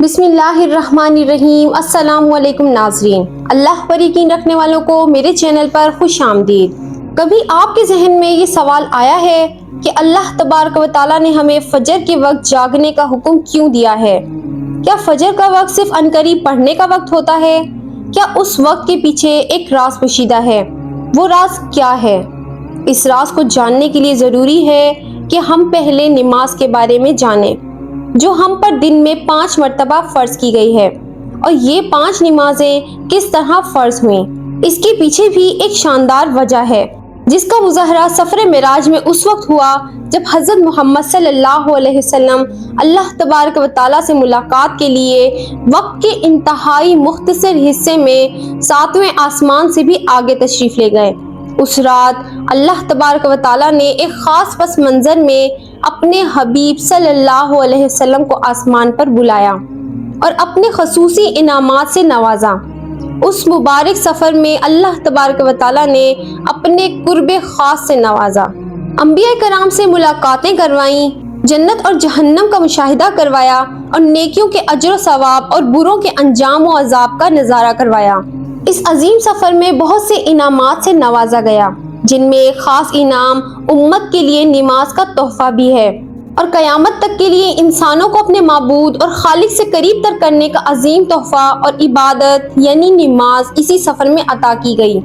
बिस्मिल्लाहिर्रहमानिर्रहीम। अस्सलामु अलैकुम नाज़रीन, अल्लाह पर यकीन रखने वालों को मेरे चैनल पर खुश आमदीद। कभी आपके जहन में ये सवाल आया है कि अल्लाह तबारक व तआला ने हमें फजर के वक्त जागने का हुक्म क्यों दिया है? क्या फजर का वक्त सिर्फ अनकरीब पढ़ने का वक्त होता है? क्या उस वक्त के पीछे एक राज पोशीदा है? वो राज क्या है? इस राज को जानने के लिए ज़रूरी है कि हम पहले नमाज के बारे में जानें, जो हम पर दिन में 5 मरतबा फ़र्ज की गई है। और ये 5 नमाजें किस तरह फ़र्ज हुई, इसके पीछे भी एक शानदार वजह है, जिसका मुज़ाहरा सफ़र मिराज में उस वक्त हुआ जब हज़रत मोहम्मद सल्लल्लाहु अलैहि वसल्लम अल्लाह तबारक व तआला से मुलाकात के लिए वक्त के इंतहाई मुख्तसर हिस्से में 7वें आसमान से भी आगे तशरीफ़ ले गए। उस रात अल्लाह तबारक व तआला ने एक ख़ास पस मंज़र में अपने हबीब सल्लल्लाहु अलैहि वसल्लम को आसमान पर बुलाया और अपने खसूसी इनामात से नवाजा। उस मुबारक सफ़र में अल्लाह तबारक व तआला ने अपने कुर्बे ख़ास से नवाजा, अंबिया कराम से मुलाकातें करवाईं, जन्नत और जहन्नम का मुशाहिदा करवाया और नेकियों के अजर सवाब और बुरों के अंजाम व अजाब का नज़ारा करवाया। इस अजीम सफ़र में बहुत से इनामात से नवाजा गया, जिनमें एक ख़ास इनाम उम्मत के लिए नमाज का तोहफा भी है और क़यामत तक के लिए इंसानों को अपने माबूद और खालिक से करीब तर करने का अजीम तोहफा और इबादत यानी नमाज इसी सफ़र में अता की गई।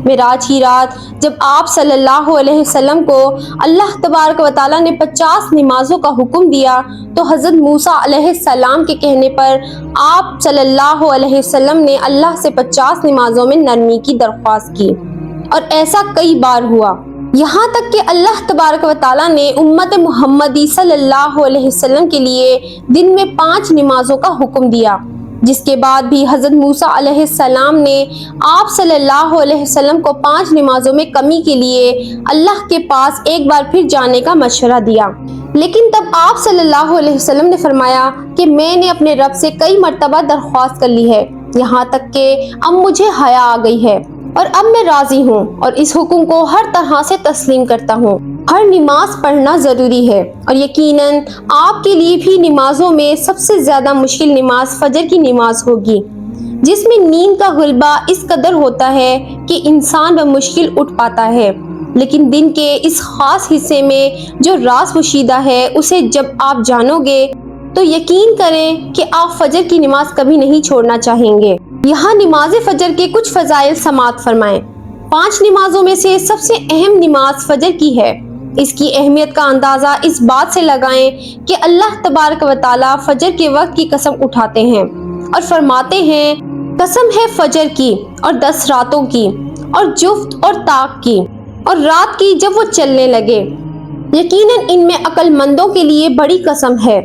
मिराज की रात जब आप सल्लल्लाहु अलैहि वसल्लम को अल्लाह तबारक व तआला ने 50 नमाजों का हुक्म दिया, तो हज़रत मूसा अलैहिस्सलाम के कहने पर आप सल्लल्लाहु अलैहि वसल्लम ने अल्लाह से 50 नमाजों में नरमी की दरख्वास्त की और ऐसा कई बार हुआ, यहाँ तक कि अल्लाह तबारक व तआला ने उम्मत मुहम्मदी सल्लल्लाहु अलैहि वसल्लम के लिए दिन में 5 नमाजों का हुक्म दिया। जिसके बाद भी हज़रत मूसा अलैहिस्सलाम ने आप सल्लल्लाहु अलैहि वसल्लम को 5 नमाजों में कमी के लिए अल्लाह के पास एक बार फिर जाने का मशवरा दिया, लेकिन तब आप सल्लल्लाहु अलैहि वसल्लम ने फरमाया कि मैंने अपने रब से कई मरतबा दरख्वास्त कर ली है, यहाँ तक कि अब मुझे हया आ गई है और अब मैं राजी हूँ और इस हुक्म को हर तरह से तस्लीम करता हूँ। हर नमाज पढ़ना ज़रूरी है और यकीनन आपके लिए भी नमाजों में सबसे ज़्यादा मुश्किल नमाज फजर की नमाज होगी, जिसमें नींद का गुलबा इस कदर होता है कि इंसान बमुश्किल उठ पाता है। लेकिन दिन के इस खास हिस्से में जो राज पोशीदा है, उसे जब आप जानोगे तो यकीन करें कि आप फजर की नमाज कभी नहीं छोड़ना चाहेंगे। यहाँ नमाज फजर के कुछ फ़ज़ाइल समात फरमाएं। 5 नमाजों में से सबसे अहम नमाज फजर की है। इसकी अहमियत का अंदाज़ा इस बात से लगाएं कि अल्लाह तबारक व तआला फजर के वक्त की कसम उठाते हैं और फरमाते हैं, कसम है फजर की और 10 रातों की और जुफ्त और ताक की और रात की जब वो चलने लगे, यकीनन इनमें अक्लमंदों के लिए बड़ी कसम है।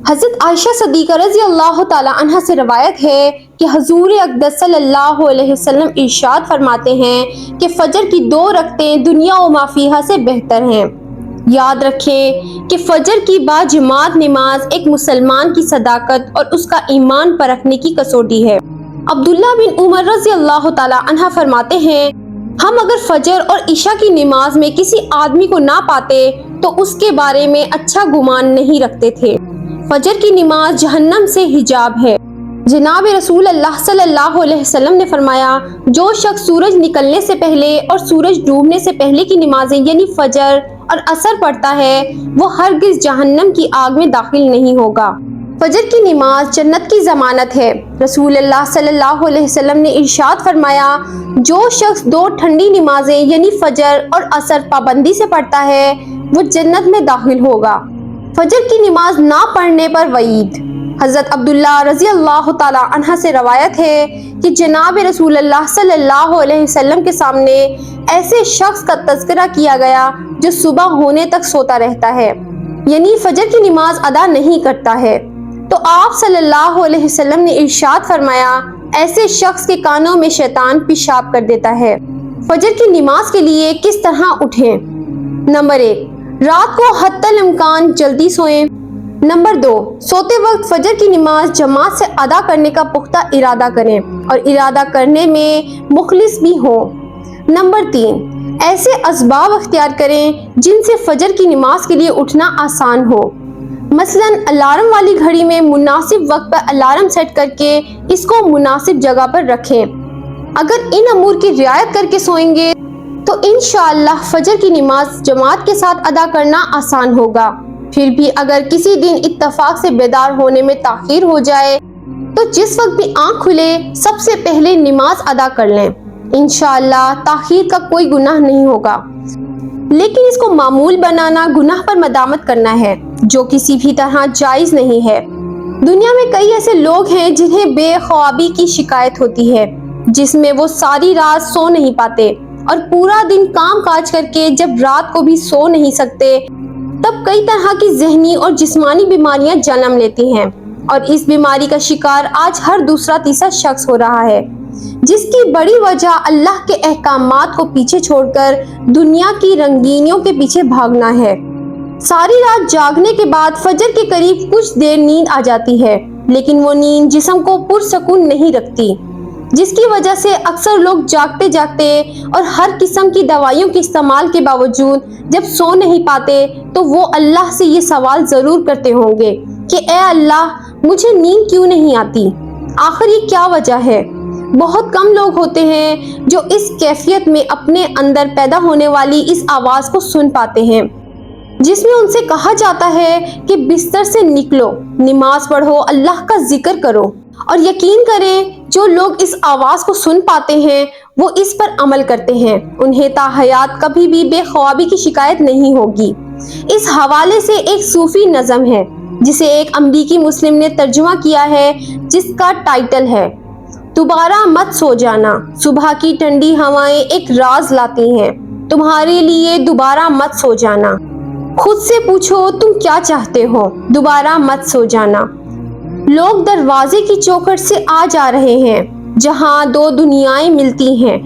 हज़रत आयशा सदीक़ा रज़ी अल्लाह ताला अन्हा से रवायत है कि हुज़ूर अक़दस सल्लल्लाहु अलैहि वसल्लम इरशाद फरमाते हैं कि फजर की 2 रकतें दुनिया व माफ़ीहा से बेहतर हैं। याद रखें कि फजर की बाजमात नमाज एक मुसलमान की सदाकत और उसका ईमान परखने की कसौटी है। अब्दुल्ला बिन उमर रज़ी अल्लाह ताला अन्हा फरमाते हैं, हम अगर फजर और इशा की नमाज में किसी आदमी को ना पाते तो उसके बारे में अच्छा गुमान नहीं रखते थे। फजर की नमाज जहन्नम से हिजाब है। जनाब रसूल अल्लाह सल्लल्लाहु अलैहि वसल्लम ने फरमाया, जो शख्स सूरज निकलने से पहले और सूरज डूबने से पहले की नमाजें यानी फजर और असर पढ़ता है, वो हरगिज़ जहन्नम की आग में दाखिल नहीं होगा। फजर की नमाज जन्नत की ज़मानत है। रसूल अल्लाह सल्लल्लाहु अलैहि वसल्लम ने इरशाद फरमाया, जो शख्स 2 ठंडी नमाजें यानी फजर और असर पाबंदी से पढ़ता है, वो जन्नत में दाखिल होगा। फजर की नमाज ना पढ़ने पर वईद। हज़रत अब्दुल्ला रज़ी अल्लाह ताला अन्हा से रवायत है कि जनाब रसूल अल्लाह सल्लल्लाहु अलैहि वसल्लम के सामने ऐसे शख्स का तज़किरा किया गया जो सुबह होने तक सोता रहता है, यानी फजर की नमाज अदा नहीं करता है। तो आप सल्लल्लाहु अलैहि वसल्लम ने इरशाद फरमाया, ऐसे शख्स के कानों में शैतान पेशाब कर देता है। फजर की नमाज के लिए किस तरह उठें? नंबर 1, रात को हत्तल इम्कान जल्दी सोएं। नंबर 2, सोते वक्त फजर की नमाज जमात से अदा करने का पुख्ता इरादा करें और इरादा करने में मुखलिस भी हो। नंबर 3, ऐसे असबाब अख्तियार करें जिनसे फजर की नमाज के लिए उठना आसान हो। मसलन अलार्म वाली घड़ी में मुनासिब वक्त पर अलार्म सेट करके इसको मुनासिब जगह पर रखें। अगर इन अमूर की रियायत करके सोएंगे तो इंशाअल्लाह फजर की नमाज जमात के साथ अदा करना आसान होगा। फिर भी अगर किसी दिन इत्तफाक से बेदार होने में ताखीर हो जाए तो जिस वक्त भी आंख खुले सबसे पहले नमाज अदा कर लें। इंशाअल्लाह ताखीर का कोई गुनाह नहीं होगा, लेकिन इसको मामूल बनाना गुनाह पर मदामत करना है, जो किसी भी तरह जायज नहीं है। दुनिया में कई ऐसे लोग हैं जिन्हें बेख्वाबी की शिकायत होती है, जिसमें वो सारी रात सो नहीं पाते और पूरा दिन काम काज करके जब रात को भी सो नहीं सकते तब कई तरह की ज़हनी और जिस्मानी बीमारियां जन्म लेती हैं और इस बीमारी का शिकार आज हर दूसरा तीसरा शख्स हो रहा है, जिसकी बड़ी वजह अल्लाह के अहकामात को पीछे छोड़कर दुनिया की रंगीनियों के पीछे भागना है। सारी रात जागने के बाद फजर के करीब कुछ देर नींद आ जाती है, लेकिन वो नींद जिस्म को पुरसकून नहीं रखती, जिसकी वजह से अक्सर लोग जागते जागते और हर किस्म की दवाइयों के इस्तेमाल के बावजूद जब सो नहीं पाते तो वो अल्लाह से ये सवाल ज़रूर करते होंगे कि ए अल्लाह मुझे नींद क्यों नहीं आती, आखिर ये क्या वजह है। बहुत कम लोग होते हैं जो इस कैफियत में अपने अंदर पैदा होने वाली इस आवाज़ को सुन पाते हैं, जिसमें उनसे कहा जाता है कि बिस्तर से निकलो, नमाज पढ़ो, अल्लाह का जिक्र करो। और यकीन करें जो लोग इस आवाज़ को सुन पाते हैं वो इस पर अमल करते हैं, उन्हें ताहयात कभी भी बेख्वाबी की शिकायत नहीं होगी। इस हवाले से एक सूफी नज़म है जिसे एक अमरीकी मुस्लिम ने तर्जुमा किया है, जिसका टाइटल है दोबारा मत सो जाना, सुबह की ठंडी हवाएं एक राज लाती हैं, तुम्हारे लिए दोबारा मत सो जाना। खुद से पूछो तुम क्या चाहते हो, दोबारा मत सो जाना। लोग दरवाजे की चौखट से आ जा रहे हैं जहां दो दुनियाएं मिलती हैं,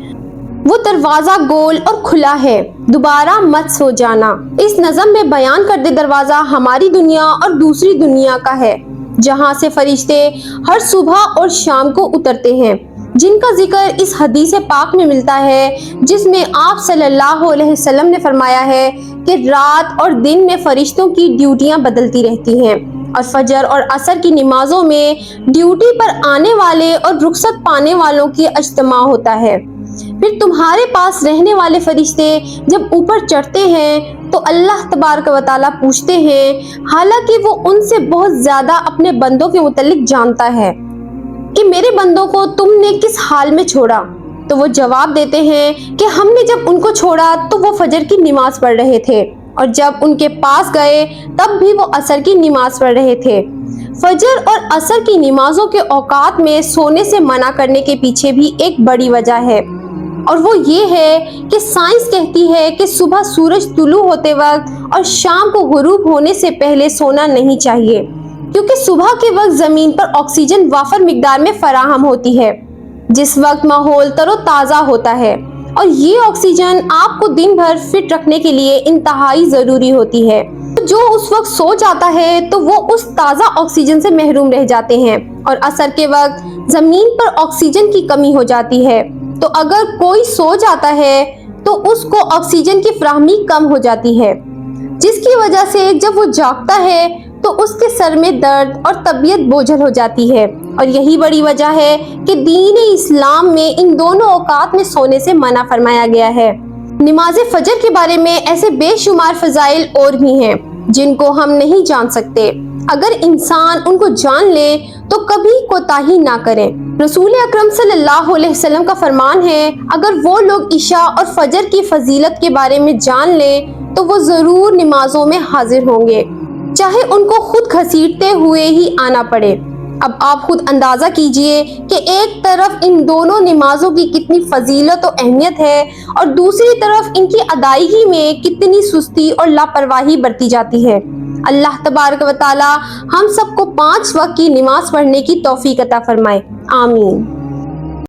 वो दरवाजा गोल और खुला है, दोबारा मत सो जाना। इस नज़म में बयान करते दरवाजा हमारी दुनिया और दूसरी दुनिया का है, जहां से फरिश्ते हर सुबह और शाम को उतरते हैं, जिनका जिक्र इस हदीस पाक में मिलता है, जिसमें आप सल्लल्लाहु अलैहि वसल्लम ने फरमाया है कि रात और दिन में फरिश्तों की ड्यूटियां बदलती रहती हैं और फजर और असर की नमाजों में ड्यूटी पर आने वाले और रुखसत पाने वालों की इज्तिमा होता है। फिर तुम्हारे पास रहने वाले फरिश्ते जब ऊपर चढ़ते हैं तो अल्लाह तबारक व तआला पूछते हैं, हालांकि वो उनसे बहुत ज़्यादा अपने बंदों के मुतल्लिक जानता है, कि मेरे बंदों को तुमने किस हाल में छोड़ा। तो वो जवाब देते हैं कि हमने जब उनको छोड़ा तो वो फजर की नमाज पढ़ रहे थे, और जब उनके पास गए तब भी वो असर की नमाज पढ़ रहे थे। फजर और असर की नमाजों के औकात में सोने से मना करने के पीछे भी एक बड़ी वजह है, और वो ये है कि साइंस कहती है कि सुबह सूरज तुलू होते वक्त और शाम को गुरूब होने से पहले सोना नहीं चाहिए, क्योंकि सुबह के वक्त ज़मीन पर ऑक्सीजन वाफर मिकदार में फराहम होती है, जिस वक्त माहौल तरोताज़ा होता है, और ये ऑक्सीजन आपको दिन भर फिट रखने के लिए इंतहाई ज़रूरी होती है। जो उस वक्त सो जाता है तो वो उस ताज़ा ऑक्सीजन से महरूम रह जाते हैं, और असर के वक्त ज़मीन पर ऑक्सीजन की कमी हो जाती है। तो अगर कोई सो जाता है तो उसको ऑक्सीजन की फराहमी कम हो जाती है, जिसकी वजह से जब वो जागता है तो उसके सर में दर्द और तबीयत बोझल हो जाती है। और यही बड़ी वजह है कि दीन इस्लाम में इन दोनों औकात में सोने से मना फरमाया गया है। नमाज फजर के बारे में ऐसे बेशुमार फजाइल और भी हैं जिनको हम नहीं जान सकते। अगर इंसान उनको जान ले तो कभी कोताही ना करें। रसूल अकरम सल्लल्लाहु अलैहि वसल्लम का फरमान है, अगर वो लोग इशा और फजर की फजीलत के बारे में जान लें तो वो ज़रूर नमाजों में हाजिर होंगे, चाहे उनको खुद घसीटते हुए ही आना पड़े। अब आप खुद अंदाज़ा कीजिए कि एक तरफ इन दोनों नमाजों की कितनी फजीलत और अहमियत है, और दूसरी तरफ इनकी अदायगी में कितनी सुस्ती और लापरवाही बरती जाती है। अल्लाह तबारक व तआला हम सबको 5 वक्त की नमाज पढ़ने की तौफीक अता फरमाए। आमीन।